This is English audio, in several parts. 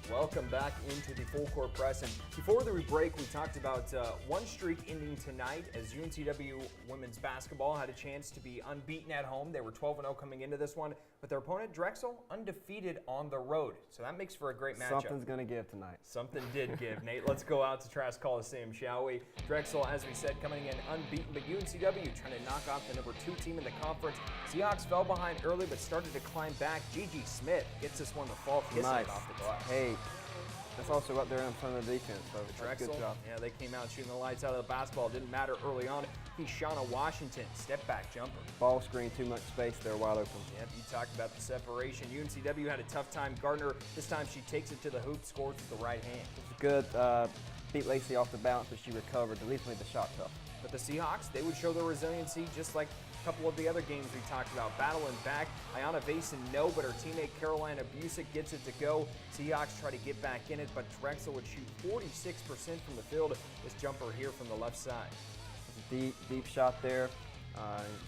Welcome back into the Full Court Press. And before the break, we talked about one streak ending tonight as UNCW women's basketball had a chance to be unbeaten at home. They were 12-0 coming into this one, but their opponent, Drexel, undefeated on the road. So that makes for a great matchup. Something's going to give tonight. Something did give, Nate. Let's go out to Trask Coliseum, shall we? Drexel, as we said, coming in unbeaten, but UNCW trying to knock off the number 2 team in the conference. Seahawks fell behind early, but started to climb back. Gigi Smith gets this one to fall, kissing it off the glass. Hey, that's also up there in front of the defense, so Drexel, good job. Yeah, they came out shooting the lights out of the basketball. It didn't matter early on. Shauna Washington, step back jumper. Ball screen, too much space, they're wide open. Yep, you talked about the separation. UNCW had a tough time. Gardner, this time she takes it to the hoop, scores with the right hand. It's good. Beat Lacey off the bounce, but she recovered. At least made the shot tough. But the Seahawks, they would show their resiliency just like a couple of the other games we talked about. Battling back, Ayana Vason, no, but her teammate Carolina Busick gets it to go. Seahawks try to get back in it, but Drexel would shoot 46% from the field. This jumper here from the left side. It's a deep shot there.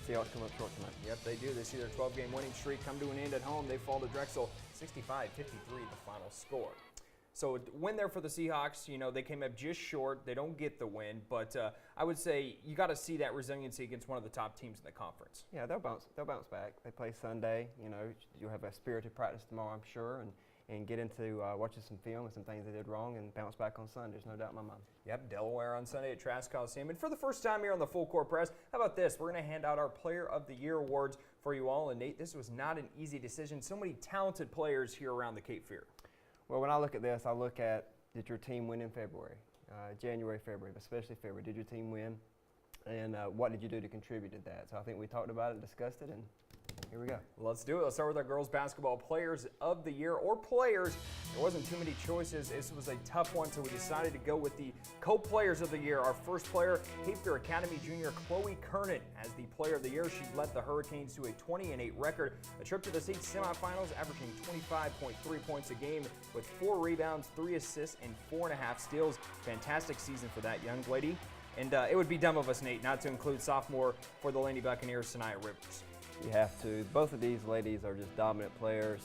Seahawks come up short tonight. Yep, they do. They see their 12-game winning streak come to an end at home. They fall to Drexel 65-53, the final score. So win there for the Seahawks. You know, they came up just short. They don't get the win, but I would say you got to see that resiliency against one of the top teams in the conference. Yeah, they'll bounce back. They play Sunday. You know, you'll have a spirited practice tomorrow, I'm sure, and get into watching some film and some things they did wrong and bounce back on Sunday. There's no doubt in my mind. Yep, Delaware on Sunday at Trask Coliseum. And for the first time here on the Full Court Press, how about this? We're going to hand out our Player of the Year awards for you all. And Nate, this was not an easy decision. So many talented players here around the Cape Fear. Well, when I look at this, I look at, did your team win in February? January, February, but especially February. Did your team win? And what did you do to contribute to that? So I think we talked about it and discussed it, and here we go. Well, let's do it. Let's start with our girls basketball players of the year, or players. There wasn't too many choices. This was a tough one, so we decided to go with the co-players of the year. Our first player, Cape Fear Academy junior Chloe Kernan, as the player of the year. She led the Hurricanes to a 20-8 record, a trip to the state semifinals, averaging 25.3 points a game with 4 rebounds, 3 assists, and 4.5 steals. Fantastic season for that young lady. And it would be dumb of us, Nate, not to include sophomore for the Lady Buccaneers, Sanaya Rivers. You have to. Both of these ladies are just dominant players.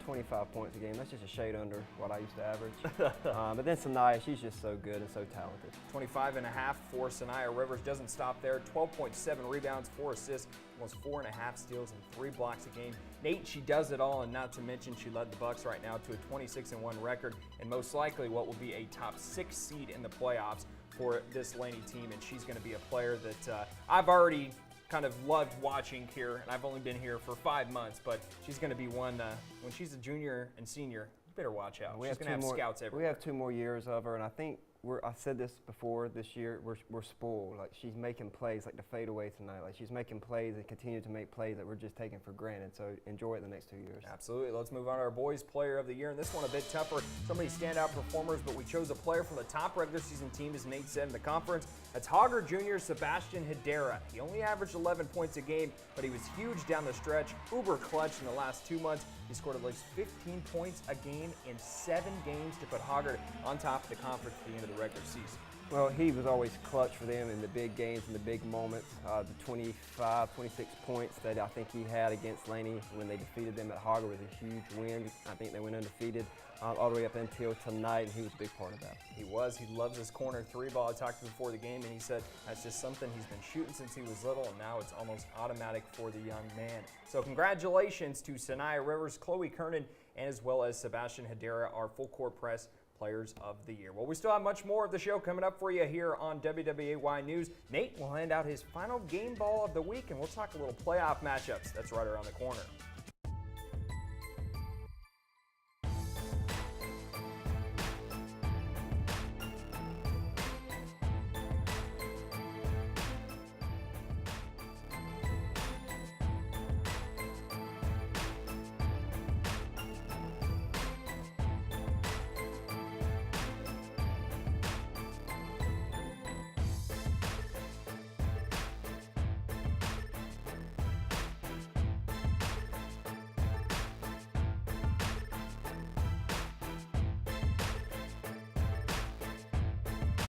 25 points a game, that's just a shade under what I used to average. But then Sanaya, she's just so good and so talented. 25.5 for Sanaya Rivers. Doesn't stop there. 12.7 rebounds, 4 assists, almost 4.5 steals, and 3 blocks a game. Nate, she does it all, and not to mention she led the Bucks right now to a 26-1 record, and most likely what will be a top 6 seed in the playoffs for this Laney team. And she's going to be a player that I've already kind of loved watching here, and I've only been here for 5 months, but she's going to be one, when she's a junior and senior, you better watch out. She's going to have scouts everywhere. We have 2 more years of her, and I think I said this before this year, we're spoiled. Like, she's making plays like the fadeaway tonight. Like, she's making plays and continue to make plays that we're just taking for granted. So enjoy it the next 2 years. Absolutely. Let's move on to our boys player of the year. And this one a bit tougher. So many standout performers, but we chose a player from the top regular season team, as Nate said, in the conference. That's Hogger Jr. Sebastian Hedera. He only averaged 11 points a game, but he was huge down the stretch. Uber clutch in the last 2 months. He scored at least 15 points a game in 7 games to put Hogger on top of the conference at the end of the regular season. Well, he was always clutch for them in the big games and the big moments. The 25, 26 points that I think he had against Laney when they defeated them at Hogger was a huge win. I think they went undefeated all the way up until tonight, and he was a big part of that. He was. He loves his corner 3 ball. I talked to him before the game, and he said that's just something he's been shooting since he was little, and now it's almost automatic for the young man. So congratulations to Sanaya Rivers, Chloe Kernan, and as well as Sebastian Hedera, our Full Court Press Players of the Year. Well, we still have much more of the show coming up for you here on WWAY News. Nate will hand out his final game ball of the week, and we'll talk a little playoff matchups. That's right around the corner.